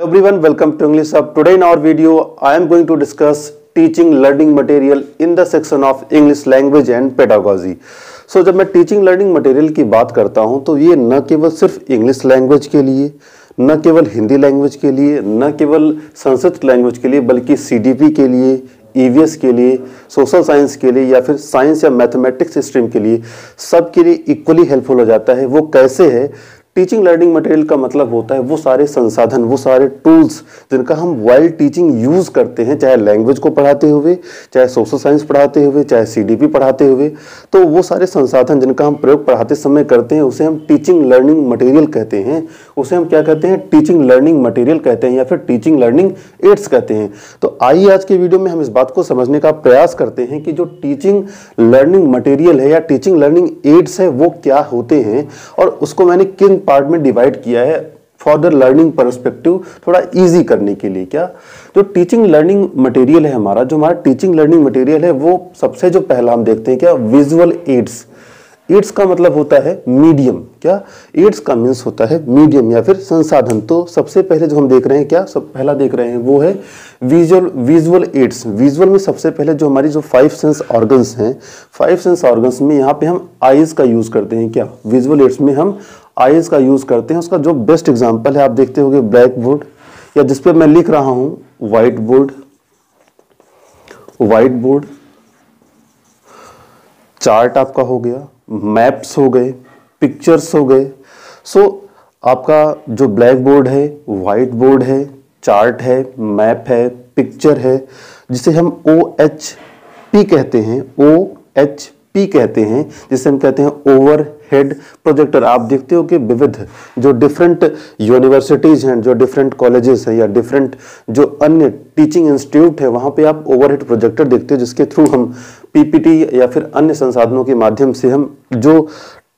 Everyone, welcome to English Hub. Today in our video, I am going to discuss teaching learning material in the section of English language and pedagogy. So जब मैं teaching learning material की बात करता हूं तो ये न केवल सिर्फ इंग्लिश लैंग्वेज के लिए, न केवल हिंदी लैंग्वेज के लिए, न केवल संस्कृत लैंग्वेज के लिए, बल्कि सीडीपी के लिए, ईवीएस के लिए, सोशल साइंस के लिए या फिर साइंस या मैथमेटिक्स स्ट्रीम के लिए, सबके लिए इक्वली हेल्पफुल हो जाता है। वो कैसे है? टीचिंग लर्निंग मटेरियल का मतलब होता है वो सारे संसाधन, वो सारे टूल्स जिनका हम वाइल टीचिंग यूज करते हैं, चाहे लैंग्वेज को पढ़ाते हुए, चाहे सोशल साइंस पढ़ाते हुए, चाहे सीडीपी पढ़ाते हुए। तो वो सारे संसाधन जिनका हम प्रयोग पढ़ाते समय करते हैं उसे हम टीचिंग लर्निंग मटेरियल कहते हैं। उसे हम क्या कहते हैं? टीचिंग लर्निंग मटेरियल कहते हैं या फिर टीचिंग लर्निंग एड्स कहते हैं। तो आइए आज के वीडियो में हम इस बात को समझने का प्रयास करते हैं कि जो टीचिंग लर्निंग मटेरियल है या टीचिंग लर्निंग एड्स है वो क्या होते हैं और उसको मैंने किन पार्ट में डिवाइड किया है फॉर द लर्निंग पर्सपेक्टिव, थोड़ा इजी करने के लिए। क्या जो टीचिंग लर्निंग मटेरियल है हमारा, जो हमारा टीचिंग लर्निंग मटेरियल है वो सबसे जो पहला हम देखते हैं क्या? Visual aids. एड्स का मतलब होता है मीडियम। क्या एड्स का मीन्स होता है मीडियम या फिर संसाधन। तो सबसे पहले जो हम देख रहे हैं, क्या सब पहला देख रहे हैं, वो है विजुअल एड्स। विजुअल में सबसे पहले जो हमारी जो 5 सेंस ऑर्गन्स हैं, 5 सेंस ऑर्गन्स में यहाँ पे हम आईज का यूज करते हैं। क्या विजुअल एड्स में हम आईज का यूज करते हैं। उसका जो बेस्ट एग्जांपल है आप देखते होंगे ब्लैक बोर्ड, या जिसपे मैं लिख रहा हूं व्हाइट बोर्ड, चार्ट आपका हो गया, मैप्स हो गए, पिक्चर्स हो गए। सो आपका जो ब्लैक बोर्ड है, व्हाइट बोर्ड है, चार्ट है, मैप है, पिक्चर है, जिसे हम OHP कहते हैं, OHP कहते हैं, जिसे हम कहते हैं ओवर हेड प्रोजेक्टर। आप देखते हो कि विविध जो डिफरेंट यूनिवर्सिटीज हैं, जो डिफरेंट कॉलेजेस हैं या डिफरेंट जो अन्य टीचिंग इंस्टीट्यूट है, वहां पे आप ओवरहेड प्रोजेक्टर देखते हो, जिसके थ्रू हम पीपीटी या फिर अन्य संसाधनों के माध्यम से हम जो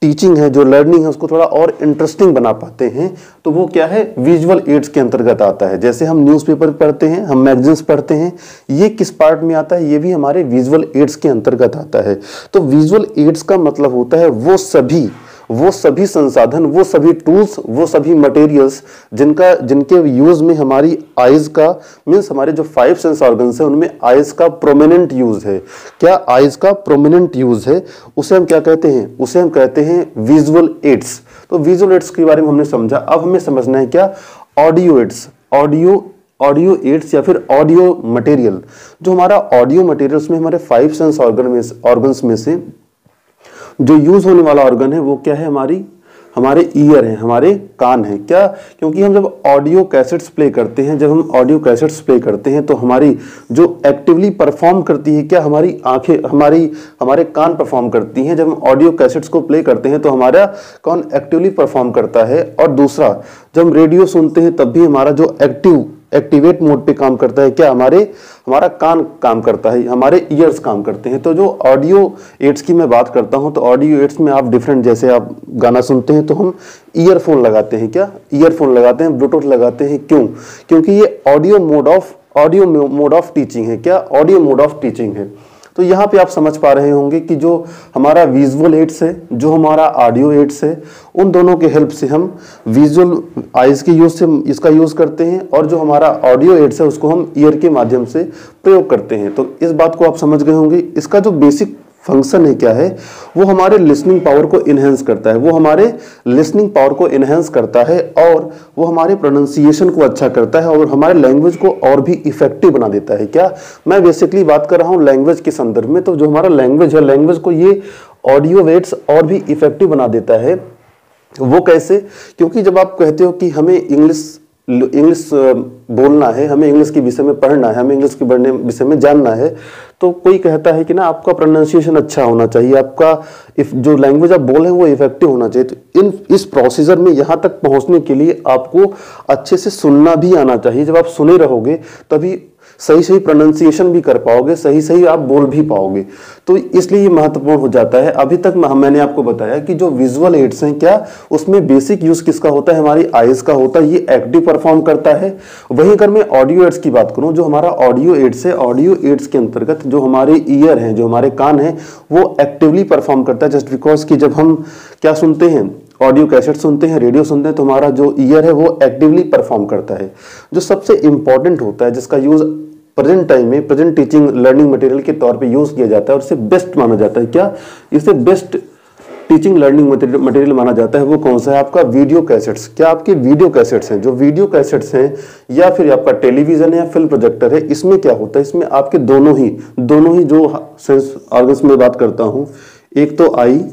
टीचिंग है, जो लर्निंग है, उसको थोड़ा और इंटरेस्टिंग बना पाते हैं। तो वो क्या है? विजुअल एड्स के अंतर्गत आता है। जैसे हम न्यूज़पेपर पढ़ते हैं, हम मैगजीन्स पढ़ते हैं, ये किस पार्ट में आता है? ये भी हमारे विजुअल एड्स के अंतर्गत आता है। तो विजुअल एड्स का मतलब होता है वो सभी संसाधन, वो सभी टूल्स, वो सभी मटेरियल्स जिनके यूज में हमारी आईज का मीन्स हमारे जो 5 सेंस ऑर्गन्स है उनमें आईज का प्रोमिनेंट यूज है। क्या आईज का प्रोमिनेंट यूज है? उसे हम क्या कहते हैं? उसे हम कहते हैं विजुअल एड्स। तो विजुअल एड्स के बारे में हमने समझा। अब हमें समझना है क्या? Audio ads. ऑडियो एड्स या फिर ऑडियो मटेरियल। जो हमारा ऑडियो मटेरियल उसमें हमारे 5 सेंस ऑर्गन्स में से जो यूज होने वाला ऑर्गन है वो क्या है? हमारे ईयर है, हमारे कान है। क्या? क्योंकि हम जब ऑडियो कैसेट्स प्ले करते हैं, तो हमारी जो एक्टिवली परफॉर्म करती है, क्या हमारी आंखें, हमारे कान परफॉर्म करती हैं। जब हम ऑडियो कैसेट्स को प्ले करते हैं तो हमारा कौन एक्टिवली परफॉर्म करता है? और दूसरा, जब हम रेडियो सुनते हैं तब भी हमारा जो एक्टिवेट मोड पे काम करता है, क्या हमारा कान काम करता है, हमारे ईयर्स काम करते हैं। तो जो ऑडियो एड्स की मैं बात करता हूं, तो ऑडियो एड्स में आप डिफरेंट, जैसे आप गाना सुनते हैं तो हम ईयरफोन लगाते हैं। क्या ईयरफोन लगाते हैं, ब्लूटूथ लगाते हैं? क्यों? क्योंकि ये ऑडियो मोड ऑफ टीचिंग है। क्या ऑडियो मोड ऑफ टीचिंग है? तो यहाँ पे आप समझ पा रहे होंगे कि जो हमारा विजुअल एड्स है, जो हमारा ऑडियो एड्स है, उन दोनों के हेल्प से हम विजुअल आइज के यूज से इसका यूज करते हैं और जो हमारा ऑडियो एड्स है उसको हम ईयर के माध्यम से प्रयोग करते हैं। तो इस बात को आप समझ गए होंगे। इसका जो बेसिक फंक्शन है क्या है? वो हमारे लिसनिंग पावर को इनहेंस करता है, और वो हमारे प्रोनाउंसिएशन को अच्छा करता है और हमारे लैंग्वेज को और भी इफेक्टिव बना देता है। क्या मैं बेसिकली बात कर रहा हूँ लैंग्वेज के संदर्भ में। तो जो हमारा लैंग्वेज है, लैंग्वेज को ये ऑडियो एड्स और भी इफेक्टिव बना देता है। वो कैसे? क्योंकि जब आप कहते हो कि हमें इंग्लिश बोलना है, हमें इंग्लिश के विषय में पढ़ना है, हमें इंग्लिश के विषय में जानना है, तो कोई कहता है कि ना आपका प्रोनाउंसिएशन अच्छा होना चाहिए, आपका जो लैंग्वेज आप बोल रहे हैं वो इफेक्टिव होना चाहिए। तो इस प्रोसीजर में यहाँ तक पहुँचने के लिए आपको अच्छे से सुनना भी आना चाहिए। जब आप सुने रहोगे तभी सही प्रोनाउंसिएशन भी कर पाओगे, सही आप बोल भी पाओगे। तो इसलिए ये महत्वपूर्ण हो जाता है। अभी तक मैंने आपको बताया कि जो विजुअल एड्स हैं, क्या उसमें बेसिक यूज किसका होता है? हमारी आईज का होता है, ये एक्टिव परफॉर्म करता है। वहीं अगर मैं ऑडियो एड्स की बात करूं, जो हमारा ऑडियो एड्स है, ऑडियो एड्स के अंतर्गत जो हमारे ईयर हैं, जो हमारे कान हैं, वो एक्टिवली परफॉर्म करता है। जस्ट बिकॉज कि जब हम क्या सुनते हैं, ऑडियो कैसेट सुनते हैं, रेडियो सुनते हैं, तो हमारा जो ईयर है वो एक्टिवली परफॉर्म करता है। जो सबसे इंपॉर्टेंट होता है, जिसका यूज प्रेजेंट टाइम में प्रेजेंट टीचिंग लर्निंग मटेरियल के तौर पे यूज किया जाता है और इसे बेस्ट माना जाता है, क्या इसे बेस्ट टीचिंग लर्निंग मटेरियल माना जाता है, वो कौन सा है? आपका वीडियो कैसेट्स। क्या आपके वीडियो कैसेट्स हैं? जो वीडियो कैसेट्स हैं या फिर आपका टेलीविजन है या फिल्म प्रोजेक्टर है, इसमें क्या होता है? इसमें आपके दोनों ही जो सेंस ऑर्गन्स में बात करता हूं, एक तो आई,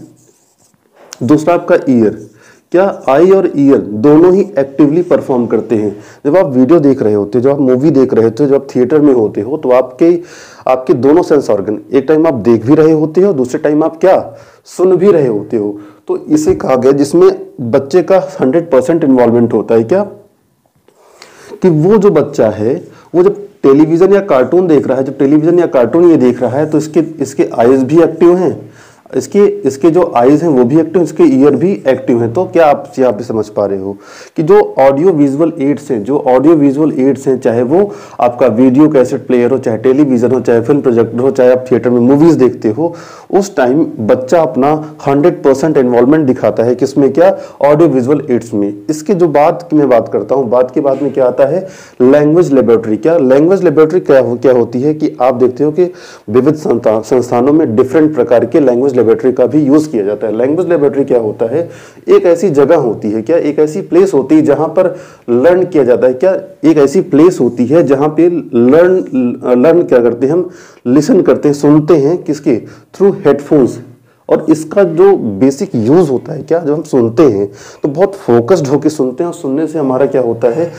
दूसरा आपका ईयर। क्या आई और ईयर दोनों ही एक्टिवली परफॉर्म करते हैं? जब आप वीडियो देख रहे होते हो, जब आप मूवी देख रहे होते हो, जब आप थिएटर में होते हो, तो आपके दोनों सेंस ऑर्गन, एक टाइम आप देख भी रहे होते हो, दूसरे टाइम आप क्या सुन भी रहे होते हो। तो इसे कहा गया जिसमें बच्चे का 100% इन्वॉल्वमेंट होता है, क्या कि वो जो बच्चा है वो जब टेलीविजन या कार्टून देख रहा है, जब टेलीविजन या कार्टून ये देख रहा है, तो इसके आईज भी एक्टिव हैं, इसके जो आईज हैं वो भी एक्टिव, इसके ईयर भी एक्टिव हैं। तो क्या आप यहाँ पे समझ पा रहे हो कि जो ऑडियो विजुअल एड्स हैं, चाहे वो आपका वीडियो कैसेट प्लेयर हो, चाहे टेलीविजन हो, चाहे फिल्म प्रोजेक्टर हो, चाहे आप थिएटर में मूवीज देखते हो, उस टाइम बच्चा अपना 100% इन्वॉल्वमेंट दिखाता है किसमें? क्या ऑडियो विजुअल एड्स में। इसके जो बात की मैं बात करता हूँ, बात के बाद में क्या आता है? Language laboratory. क्या लैंग्वेज लेबोरेटरी क्या होती है कि आप देखते हो कि विविध संस्थानों में डिफरेंट प्रकार के लैंग्वेज लेबोरेटरी का भी यूज किया जाता है। लैंग्वेज लेबोरेटरी क्या होता है? एक ऐसी जगह होती है, क्या एक ऐसी प्लेस होती है जहां पर लर्न किया जाता है, क्या एक ऐसी प्लेस होती है जहां पे लर्न क्या करते हैं हम? लिसन करते हैं, सुनते हैं, किसके थ्रू? हेडफोन्स। और इसका जो बेसिक यूज होता है, क्या जब हम सुनते हैं तो बहुत फोकस्ड होकर सुनते हैं, और सुनने से हमारा क्या होता है?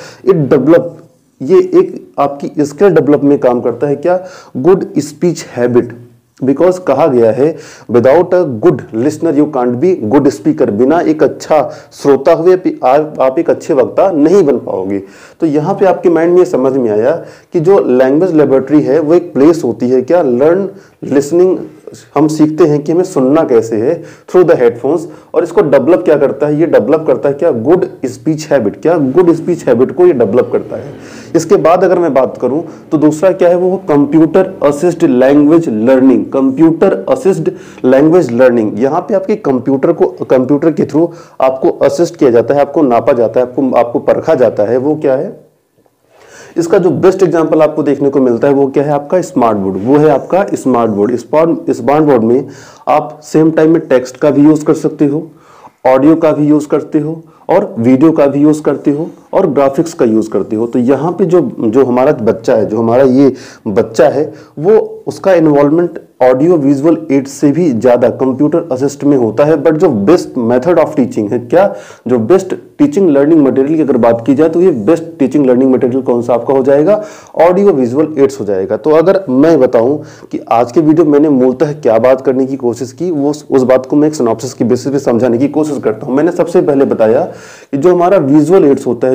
ये एक आपकी स्किल डेवलप में काम करता है, क्या? Good speech habit. बिकॉज कहा गया है without a good listener you can't be good speaker. बिना एक अच्छा श्रोता हुए आप एक अच्छे वक्ता नहीं बन पाओगे। तो यहाँ पे आपके माइंड में ये समझ में आया कि जो लैंग्वेज लेबोरेटरी है वो एक प्लेस होती है, क्या? Learn listening. हम सीखते हैं कि हमें सुनना कैसे है थ्रू द हेडफोन्स, और इसको डेवलप क्या करता है? ये डेवलप करता है क्या? Good speech habit. क्या गुड स्पीच हैबिट को ये डेवलप करता है। इसके बाद अगर मैं बात करूं तो दूसरा क्या है? वो computer assist language learning. Computer assist language learning, यहाँ पे आपके कंप्यूटर के थ्रू आपको असिस्ट किया जाता है, आपको नापा जाता है, आपको परखा जाता है। वो क्या है? इसका जो बेस्ट एग्जांपल आपको देखने को मिलता है वो क्या है? आपका स्मार्ट बोर्ड। वो है आपका स्मार्ट बोर्ड। स्मार्ट बोर्ड में आप सेम टाइम में टेक्स्ट का भी यूज कर सकते हो, ऑडियो का भी यूज करते हो, और वीडियो का भी यूज करते हो, और ग्राफिक्स का यूज करते हो। तो यहाँ पे जो हमारा बच्चा है, जो हमारा ये बच्चा है, वो उसका इन्वॉल्वमेंट ऑडियो विजुअल एड से भी ज्यादा कंप्यूटर असिस्ट में होता है। बट जो बेस्ट मेथड ऑफ टीचिंग है, क्या जो बेस्ट टीचिंग लर्निंग मटेरियल की अगर बात की जाए तो ये बेस्ट टीचिंग लर्निंग मटेरियल कौन सा आपका हो जाएगा? ऑडियो विजुअल एड्स हो जाएगा। तो अगर मैं बताऊं कि आज के वीडियो मैंने मूलतः क्या बात करने की कोशिश की, वो उस बात को मैं एक सिनॉप्सिस की बेसिस पे समझाने की कोशिश करता हूं। मैंने सबसे पहले बताया कि जो हमारा विजुअल एड्स होता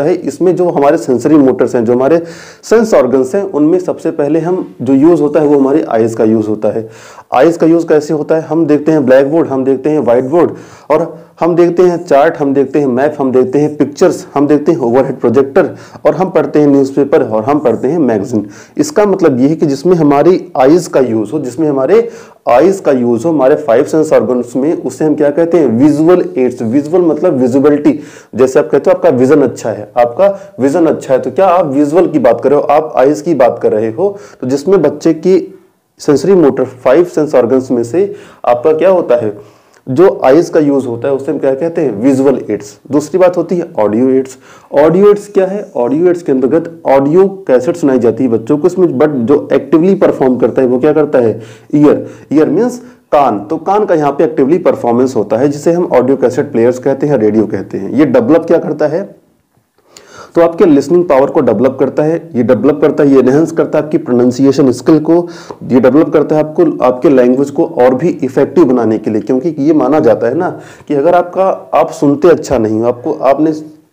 है, इसमें जो हमारे सेंसरी मोटर्स हैं, जो हमारे सेंस ऑर्गन्स हैं, उनमें सबसे पहले हम जो यूज होता है वो हमारे आईज का यूज होता है। आईज का यूज कैसे होता है? हम देखते हैं ब्लैक बोर्ड, हम देखते हैं व्हाइट बोर्ड, और हम देखते हैं चार्ट, हम देखते हैं मैप, हम देखते हैं पिक्चर्स, हम देखते हैं ओवरहेड प्रोजेक्टर, और हम पढ़ते हैं न्यूज़पेपर, और हम पढ़ते हैं मैगजीन। इसका मतलब ये है कि जिसमें हमारी आईज का यूज हो, हमारे 5 सेंस ऑर्गन्स में, उसे हम क्या कहते हैं? Visual aids. विजुअल मतलब विजिबिलिटी। जैसे आप कहते हो आपका विजन अच्छा है, तो क्या आप विजुअल की बात कर रहे हो? आप आईज की बात कर रहे हो। तो जिसमें बच्चे की सेंसरी मोटर 5 सेंस ऑर्गन्स में से आपका क्या होता है? जो आईज का यूज होता है उसे हम क्या कहते हैं? Visual aids. दूसरी बात होती है ऑडियो एड्स। ऑडियो एड्स क्या है? ऑडियो एड्स के अंतर्गत ऑडियो कैसेट सुनाई जाती है बच्चों को इसमें, बट जो एक्टिवली परफॉर्म करता है वो क्या करता है? ईयर मीन्स कान। तो कान का यहाँ पे एक्टिवली परफॉर्मेंस होता है, जिसे हम ऑडियो कैसेट प्लेयर्स कहते हैं, रेडियो कहते हैं। ये डेवलप क्या करता है? तो आपके लिसनिंग पावर को डेवलप करता है, ये एनहेंस करता है आपकी प्रोनाउंसिएशन स्किल को, ये डेवलप करता है आपके लैंग्वेज को और भी इफेक्टिव बनाने के लिए। क्योंकि ये माना जाता है ना कि अगर आप सुनते अच्छा नहीं हो,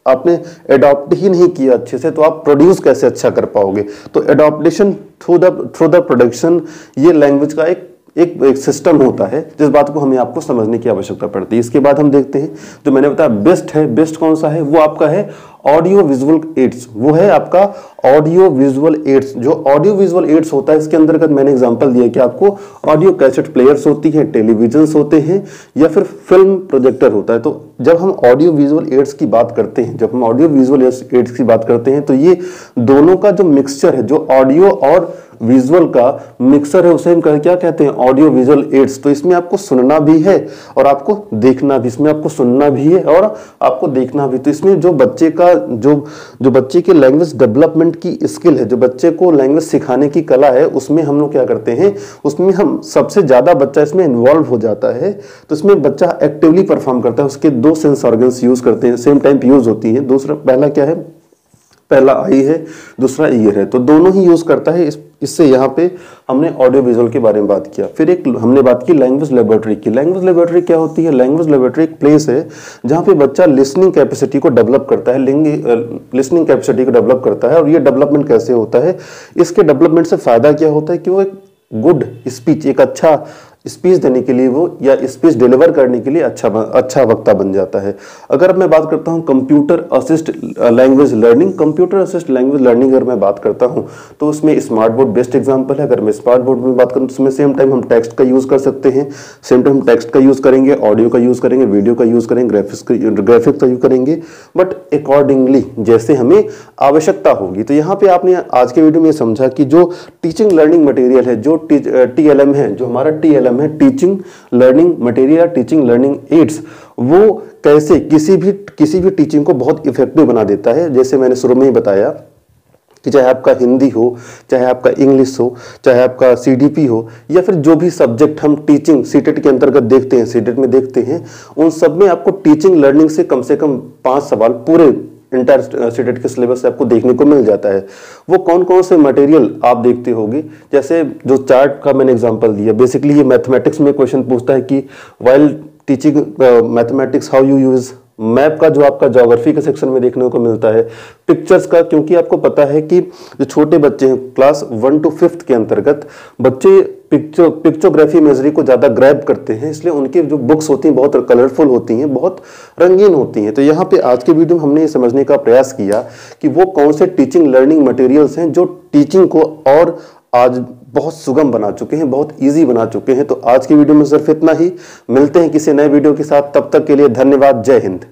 आपने एडॉप्ट ही नहीं किया अच्छे से, तो आप प्रोड्यूस कैसे अच्छा कर पाओगे? तो एडॉप्टेशन थ्रू द प्रोडक्शन, ये लैंग्वेज का एक एक सिस्टम होता है जिस बात को हमें आपको समझने की आवश्यकता पड़ती है। इसके बाद हम देखते हैं जो मैंने बताया बेस्ट है, बेस्ट कौन सा है, वो आपका है ऑडियो विजुअल एड्स, वो है आपका ऑडियो विजुअल एड्स। जो ऑडियो विजुअल एड्स होता है इसके अंतर्गत मैंने एग्जांपल दिया कि आपको ऑडियो कैसेट प्लेयर्स होती हैं, टेलीविजन्स होते हैं या फिर फिल्म प्रोजेक्टर होता है। तो जब हम ऑडियो विजुअल एड्स की बात करते हैं, जब हम ऑडियो विजुअल एड्स की बात करते हैं तो ये दोनों का जो मिक्सचर है, जो ऑडियो और विजुअल का मिक्सर है, उसे हम क्या कहते हैं, ऑडियो विजुअल एड्स। तो इसमें आपको सुनना भी है और आपको देखना भी, इसमें आपको सुनना भी है और आपको देखना भी। तो इसमें जो बच्चे का जो बच्चे के लैंग्वेज डेवलपमेंट की स्किल है, जो बच्चे को लैंग्वेज सिखाने की कला है, उसमें हम लोग क्या करते हैं, उसमें हम सबसे ज्यादा बच्चा इसमें इन्वॉल्व हो जाता है। तो इसमें बच्चा एक्टिवली परफॉर्म करता है, उसके 2 सेंस ऑर्गन्स यूज करते हैं, सेम टाइम यूज होती है। दूसरा, पहला क्या है, पहला आई है, दूसरा ईयर है, तो दोनों ही यूज करता है। इससे यहाँ पे हमने ऑडियो विजुअल के बारे में बात किया। फिर एक हमने बात की लैंग्वेज लेबोरेटरी की। लैंग्वेज लेबोरेटरी क्या होती है? लैंग्वेज लेबोरेटरी एक प्लेस है जहाँ पे बच्चा लिसनिंग कैपेसिटी को डेवलप करता है, लिसनिंग कैपेसिटी को डेवलप करता है। और ये डेवलपमेंट कैसे होता है, इसके डेवलपमेंट से फायदा क्या होता है कि वो एक गुड स्पीच, एक अच्छा स्पीच देने के लिए वो या स्पीच डिलीवर करने के लिए अच्छा वक्ता बन जाता है। अगर मैं बात करता हूं computer assist language learning, computer assist language learning अगर मैं बात करता हूं तो उसमें स्मार्ट बोर्ड बेस्ट एग्जांपल है। अगर मैं स्मार्ट बोर्ड में बात करूं तो उसमें सेम टाइम हम टेक्स्ट का यूज कर सकते हैं, सेम टाइम टेक्स्ट का यूज करेंगे, ऑडियो का यूज करेंगे, वीडियो का यूज करेंगे, ग्राफिक्स का यूज करेंगे, बट अकॉर्डिंगली जैसे हमें आवश्यकता होगी। तो यहाँ पे आपने आज के वीडियो में समझा कि जो टीचिंग लर्निंग मटेरियल है, जो TLM है, जो हमारा TLM है, teaching learning material, teaching learning aids, वो कैसे किसी भी टीचिंग को बहुत इफेक्टिव बना देता है। जैसे मैंने शुरू में ही बताया कि चाहे आपका हिंदी हो, चाहे आपका इंग्लिश हो, चाहे आपका CDP हो, या फिर जो भी सब्जेक्ट हम टीचिंग सीटेट के अंतर्गत देखते हैं, सीटेट में देखते हैं, उन सब में आपको टीचिंग लर्निंग से कम 5 सवाल पूरे इंटर सीटेट के सिलेबस से आपको देखने को मिल जाता है। वो कौन कौन से मटेरियल आप देखते होंगे, जैसे जो चार्ट का मैंने एग्जांपल दिया, बेसिकली ये मैथमेटिक्स में क्वेश्चन पूछता है कि while teaching mathematics how you use map का, जो आपका ज्योग्राफी के सेक्शन में देखने को मिलता है। पिक्चर्स का, क्योंकि आपको पता है कि जो छोटे बच्चे हैं क्लास 1 to 5 के अंतर्गत, बच्चे पिक्चोग्राफी इमेजरी को ज्यादा ग्रैब करते हैं, इसलिए उनकी जो बुक्स होती हैं बहुत कलरफुल होती हैं, बहुत रंगीन होती हैं। तो यहाँ पे आज के वीडियो में हमने ये समझने का प्रयास किया कि वो कौन से टीचिंग लर्निंग मटेरियल्स हैं जो टीचिंग को और आज बहुत सुगम बना चुके हैं, बहुत इजी बना चुके हैं। तो आज की वीडियो में सिर्फ इतना ही, मिलते हैं किसी नए वीडियो के साथ, तब तक के लिए धन्यवाद, जय हिंद।